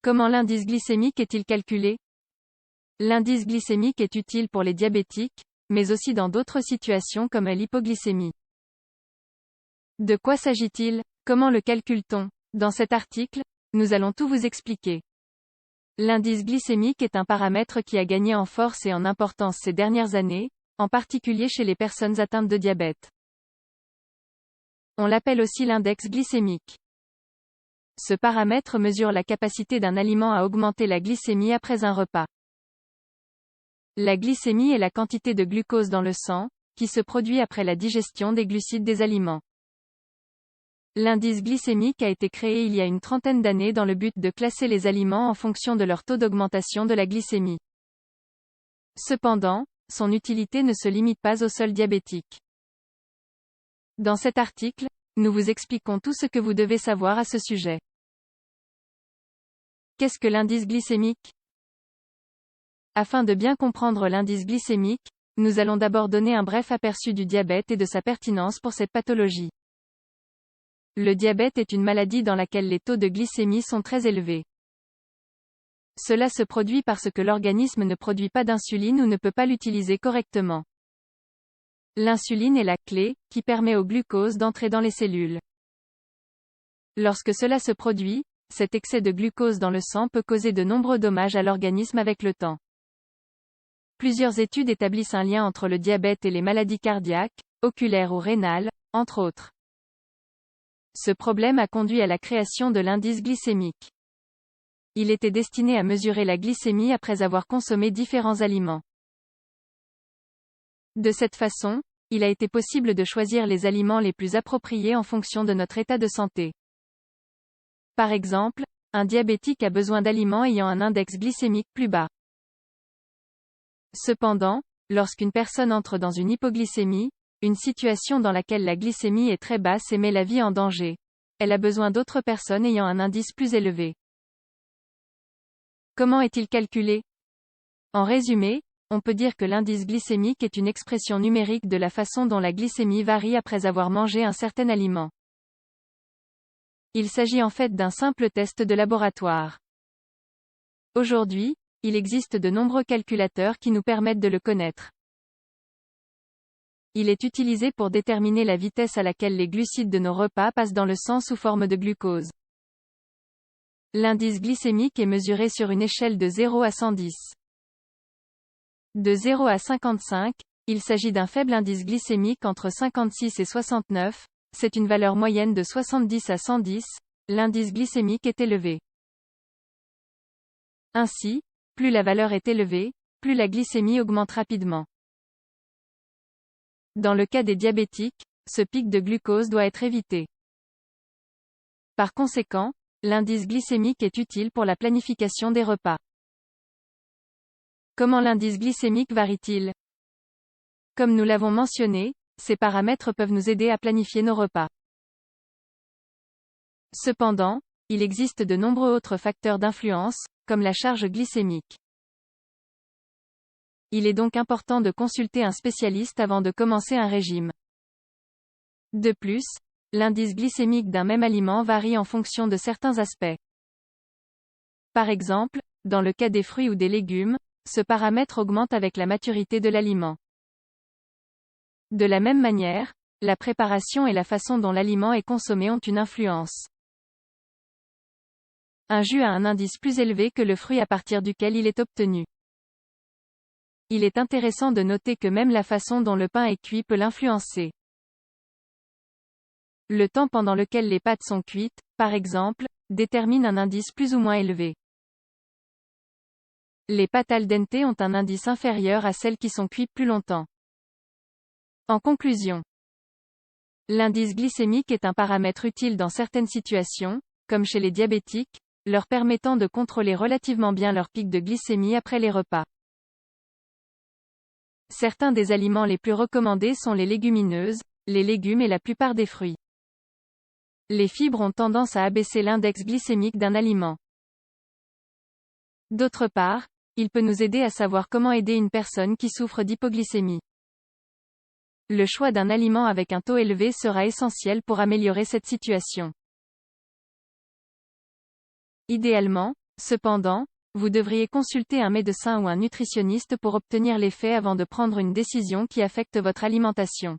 Comment l'indice glycémique est-il calculé? L'indice glycémique est utile pour les diabétiques, mais aussi dans d'autres situations comme l'hypoglycémie. De quoi s'agit-il? Comment le calcule-t-on? Dans cet article, nous allons tout vous expliquer. L'indice glycémique est un paramètre qui a gagné en force et en importance ces dernières années, en particulier chez les personnes atteintes de diabète. On l'appelle aussi l'index glycémique. Ce paramètre mesure la capacité d'un aliment à augmenter la glycémie après un repas. La glycémie est la quantité de glucose dans le sang, qui se produit après la digestion des glucides des aliments. L'indice glycémique a été créé il y a une trentaine d'années dans le but de classer les aliments en fonction de leur taux d'augmentation de la glycémie. Cependant, son utilité ne se limite pas aux seuls diabétiques. Dans cet article, nous vous expliquons tout ce que vous devez savoir à ce sujet. Qu'est-ce que l'indice glycémique? Afin de bien comprendre l'indice glycémique, nous allons d'abord donner un bref aperçu du diabète et de sa pertinence pour cette pathologie. Le diabète est une maladie dans laquelle les taux de glycémie sont très élevés. Cela se produit parce que l'organisme ne produit pas d'insuline ou ne peut pas l'utiliser correctement. L'insuline est la clé, qui permet au glucose d'entrer dans les cellules. Lorsque cela se produit, cet excès de glucose dans le sang peut causer de nombreux dommages à l'organisme avec le temps. Plusieurs études établissent un lien entre le diabète et les maladies cardiaques, oculaires ou rénales, entre autres. Ce problème a conduit à la création de l'indice glycémique. Il était destiné à mesurer la glycémie après avoir consommé différents aliments. De cette façon, il a été possible de choisir les aliments les plus appropriés en fonction de notre état de santé. Par exemple, un diabétique a besoin d'aliments ayant un index glycémique plus bas. Cependant, lorsqu'une personne entre dans une hypoglycémie, une situation dans laquelle la glycémie est très basse et met la vie en danger, elle a besoin d'autres personnes ayant un indice plus élevé. Comment est-il calculé? En résumé, on peut dire que l'indice glycémique est une expression numérique de la façon dont la glycémie varie après avoir mangé un certain aliment. Il s'agit en fait d'un simple test de laboratoire. Aujourd'hui, il existe de nombreux calculateurs qui nous permettent de le connaître. Il est utilisé pour déterminer la vitesse à laquelle les glucides de nos repas passent dans le sang sous forme de glucose. L'indice glycémique est mesuré sur une échelle de 0 à 110. De 0 à 55, il s'agit d'un faible indice glycémique entre 56 et 69, c'est une valeur moyenne de 70 à 110, l'indice glycémique est élevé. Ainsi, plus la valeur est élevée, plus la glycémie augmente rapidement. Dans le cas des diabétiques, ce pic de glucose doit être évité. Par conséquent, l'indice glycémique est utile pour la planification des repas. Comment l'indice glycémique varie-t-il? Comme nous l'avons mentionné, ces paramètres peuvent nous aider à planifier nos repas. Cependant, il existe de nombreux autres facteurs d'influence, comme la charge glycémique. Il est donc important de consulter un spécialiste avant de commencer un régime. De plus, l'indice glycémique d'un même aliment varie en fonction de certains aspects. Par exemple, dans le cas des fruits ou des légumes, ce paramètre augmente avec la maturité de l'aliment. De la même manière, la préparation et la façon dont l'aliment est consommé ont une influence. Un jus a un indice plus élevé que le fruit à partir duquel il est obtenu. Il est intéressant de noter que même la façon dont le pain est cuit peut l'influencer. Le temps pendant lequel les pâtes sont cuites, par exemple, détermine un indice plus ou moins élevé. Les pâtes al dente ont un indice inférieur à celles qui sont cuites plus longtemps. En conclusion, l'indice glycémique est un paramètre utile dans certaines situations, comme chez les diabétiques, leur permettant de contrôler relativement bien leur pic de glycémie après les repas. Certains des aliments les plus recommandés sont les légumineuses, les légumes et la plupart des fruits. Les fibres ont tendance à abaisser l'index glycémique d'un aliment. D'autre part, il peut nous aider à savoir comment aider une personne qui souffre d'hypoglycémie. Le choix d'un aliment avec un taux élevé sera essentiel pour améliorer cette situation. Idéalement, Cependant, vous devriez consulter un médecin ou un nutritionniste pour obtenir les faits avant de prendre une décision qui affecte votre alimentation.